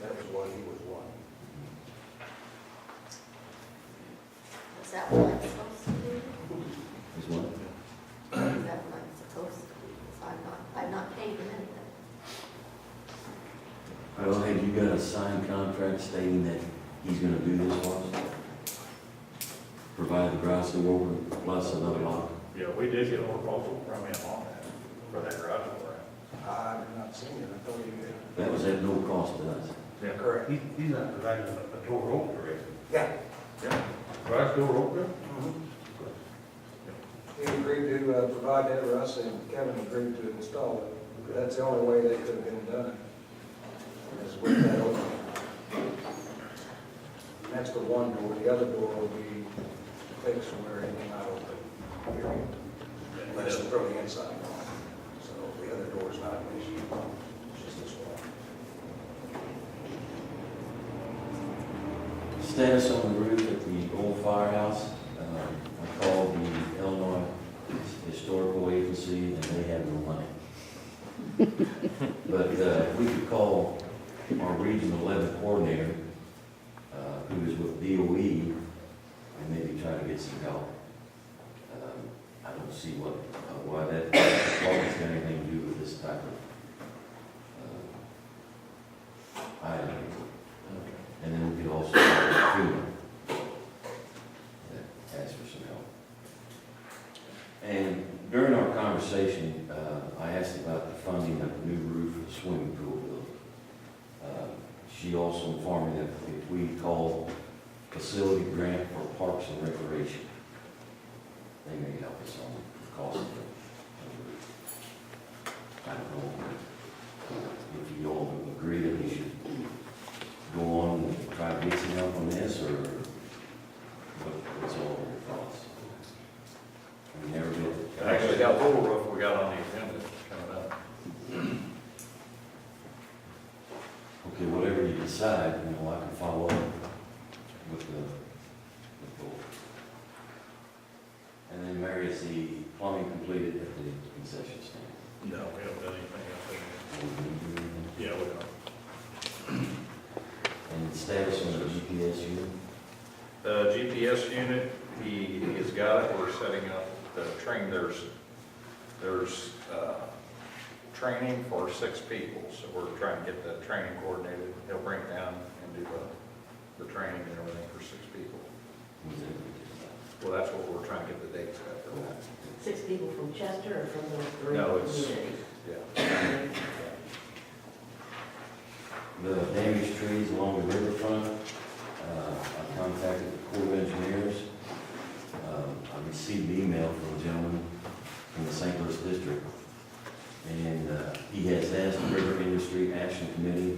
That was what he was wanting. Is that what I'm supposed to do? Is what? Is that what I'm supposed to do? Because I've not paid him anything. Well, have you got a signed contract stating that he's gonna do this for us? Provide the garage door open plus another lock? Yeah, we did get a proposal from him on that, for that garage door. I've not seen it, I thought you did. That was at no cost to us. Yeah. Correct. He's not providing a door opener, is Yeah. Yeah. he? Garage door opener? He agreed to provide that for us, and Kevin agreed to install it. That's the only way they could have been done, is with that opening. And that's the one door, the other door will be fixed where it cannot open, period. Unless you throw the inside on. So the other door is not an issue, it's just this one. Status on the roof at the old firehouse. I called the Illinois Historical Agency and they have no money. But we could call our Region 11 coordinator, who is with DOE, and maybe try to get some help. I don't see why that has got anything to do with this type of item. And then we could also call FEMA that ask for some help. And during our conversation, I asked about the funding of the new roof of the swimming pool building. She also informed me that if we call facility grant for parks and recreation, they may help us on the cost of the roof. I don't know if you all agree that we should go on and try to get some help on this, or what's all your thoughts? We never get. Actually, that whole roof we got on the agenda coming up. Okay, whatever you decide, I can follow up with the board. And then Mary, is the plumbing completed at the concession stand? No, we haven't done anything else. Will we do anything? Yeah, we don't. And status on the GPS unit? The GPS unit, he has got it, we're setting up the train, there's training for 6 people, so we're trying to get the training coordinated. He'll bring it down and do the training and everything for 6 people. Was it- Well, that's what we're trying to get the dates at. 6 people from Chester or from the three No, it's- communities? Yeah. The damaged trees along the riverfront, I contacted the Corps of Engineers. I received an email from a gentleman from the St. Louis District, and he has asked the River Industry Action Committee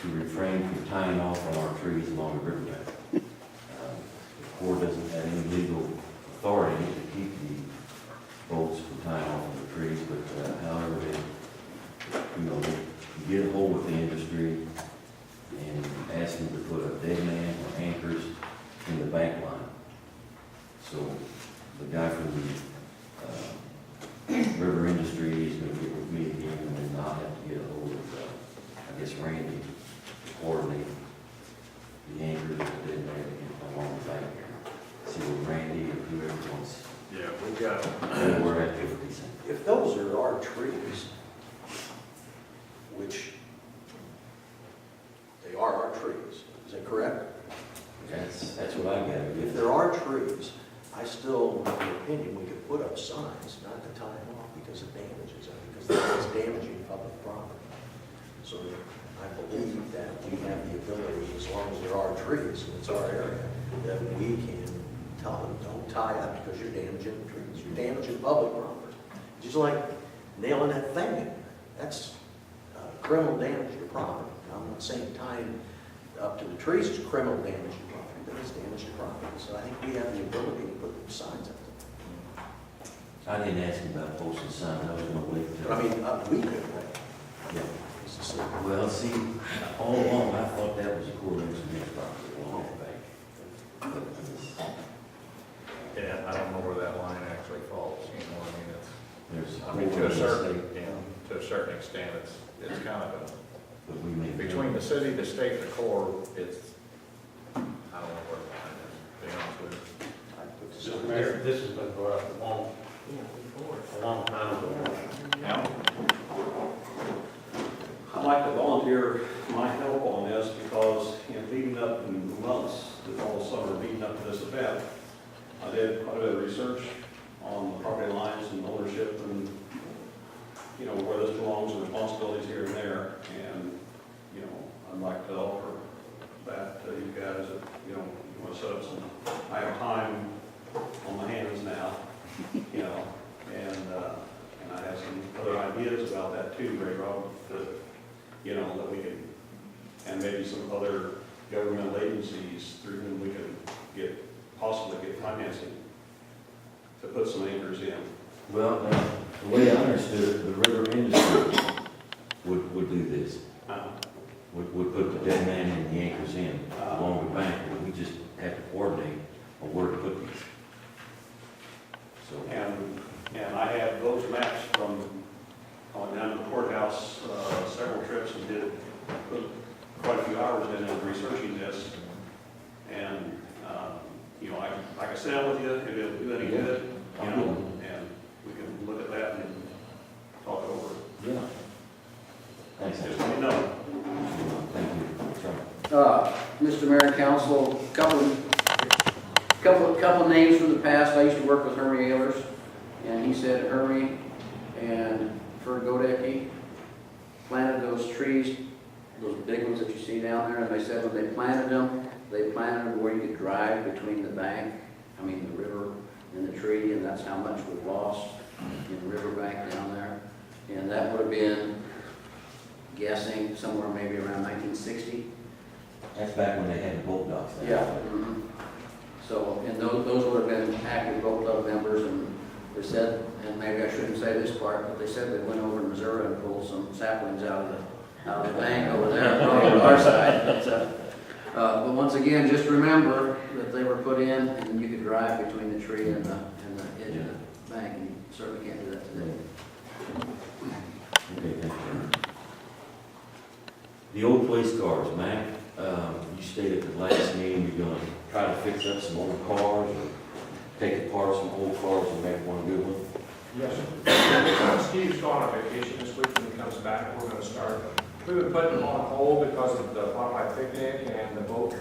to refrain from tying off on our trees along the riverbank. The Corps doesn't have any legal authority to keep the boats from tying off on the trees, but however, they get a hold of the industry and ask them to put a dead man or anchors in the bank line. So the guy from the river industry is going to get with me again, and then I'll have to get a hold of, I guess, Randy to coordinate the anchors or the dead man along the bank here. See what Randy or whoever wants, Yeah, we've got, we're at 50 cents. If those are our trees, which they are our trees, is that correct? That's what I got. If there are trees, I still, in my opinion, we could put up signs not to tie them off because it damages them, because it's damaging public property. So I believe that we have the ability, as long as there are trees, and it's our area, that we can tell them, don't tie up because you're damaging the trees, you're damaging public property. Just like nailing that thing in there. That's criminal damage to property. Now, I'm not saying tying up to the trees is criminal damage to property, but it's damage to property. So I think we have the ability to put signs up there. I didn't ask him about posting signs, I was going to wait till. But I mean, we could, right? Yeah. It's the same. Well, see, all along, I thought that was a Corps of Engineers property along the bank. But it's- yeah, I don't know where that line actually falls, you know, I mean, it's, There's. I mean, to a certain, to a certain extent, it's kind of a but we maintain. Between the city, the state, and the Corps, it's, I don't know where the line is, to be honest with you. I'd put the Mr. signs. Mayor, this has been brought up Yeah, before. a long time ago. Now, I'd like to volunteer my help on this because in leading up in the months, all summer leading up to this event, I did quite a bit of research on the property lines and ownership and, you know, where this belongs and responsibilities here and there. And, you know, I'd like to offer that to you guys if, you know, you want to set up some, I have time on my hands now, you know, and I have some other ideas about that too, Ray Rob, that, you know, that we can, and maybe some other governmental agencies through whom we can possibly get financing to put some anchors in. Well, the way I understood it, the river industry would do this. Would put the dead man and the anchors in along the bank, but we just have to coordinate on where to put these. So, And I had those maps from going down to the courthouse, several trips and put quite a few hours in researching this. And, you know, I can sit down with you if it'll do any good, you know, and we can look at that and talk it over. yeah. Thanks, Just let me know. thank you. Charlie. Mr. Mayor and Council, couple names from the past. I used to work with Hermie Ehlers, and he said Hermie and Ferd Godecke planted those trees, those big ones that you see down there, and they said when they planted them where you could drive between the bank, the river and the tree, and that's how much was lost in the riverbank down there. And that would have been, guessing, somewhere maybe around 1960. That's back when they had the boat docks there. Yeah. So, and those would have been active boat club members, and they said, and maybe I shouldn't say this part, but they said they went over to Missouri and pulled some saplings out of the bank over there, on our side. But once again, just remember that they were put in, and you could drive between the tree and the edge of the bank, and you certainly can't do that today. Okay, thank you. The old police cars, Mac, you stated at the last meeting you're gonna try to fix up some old cars or take apart some old cars and make one good one. Yes, sir. Steve's gone on vacation this week. When he comes back, we're gonna start. We've been putting them on hold because of the Bonfire Picnic and the boat.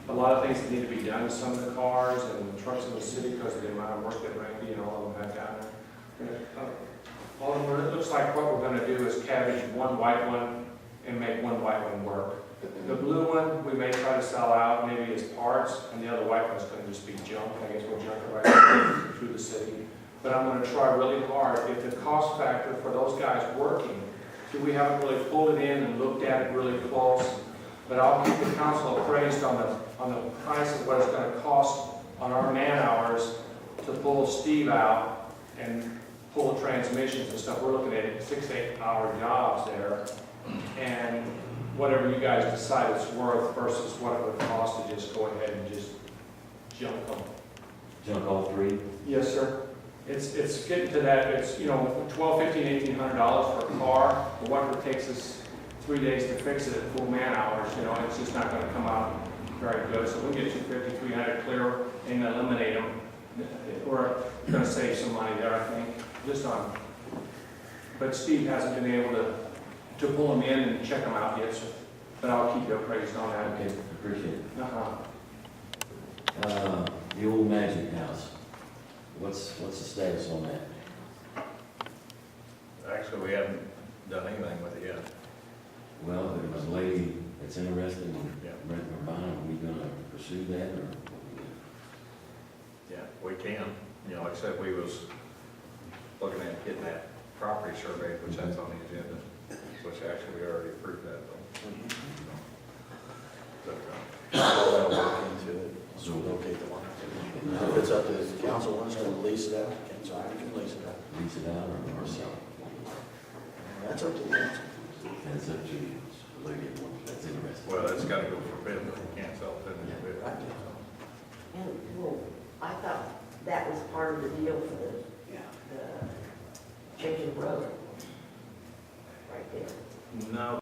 A lot of things that need to be done to some of the cars and the trucks in the city because of the amount of work that Randy and all of them have down there. All of them, it looks like what we're gonna do is cabbage one white one and make one white one work. The blue one, we may try to sell out, maybe as parts, and the other white one's gonna just be junk. I guess we'll junk it right through the city. But I'm gonna try really hard. If the cost factor for those guys working, we haven't really pulled it in and looked at it really close, but I'll keep the council appraised on the price of what it's gonna cost on our man hours to pull Steve out and pull transmissions and stuff. We're looking at 6 to 8 hour jobs there. And whatever you guys decide it's worth versus what it would cost to just go ahead and just junk them. Junk all three? Yes, sir. It's getting to that, it's, $1,200, $1,500, $1,800 for a car. The one that takes us 3 days to fix it at full man hours, it's just not gonna come out very good. So we get $250, $300 clear and eliminate them. We're gonna save some money there, I think, just on. But Steve hasn't been able to pull them in and check them out yet, so, but I'll keep you appraised on that. Okay, appreciate it. The old Magic House, what's the status on that? actually, we haven't done anything with it yet. Well, there was a lady that's interested in Yeah. renting or buying, are we gonna pursue that, or? Yeah, we can. Like I said, we was looking at getting that property surveyed, which that's on the agenda, which actually we already approved that though. But, That'll work into it, so we'll locate the one. If it's up to the council, wants to lease it out, council, I can lease it out. Lease it out or sell it? That's up to the council. That's up to you, the lady that's interested. well, it's gotta go for bid, but we can't sell it in the bid. Right. And, well, I thought that was part of the deal for the changing the road. Right there. No,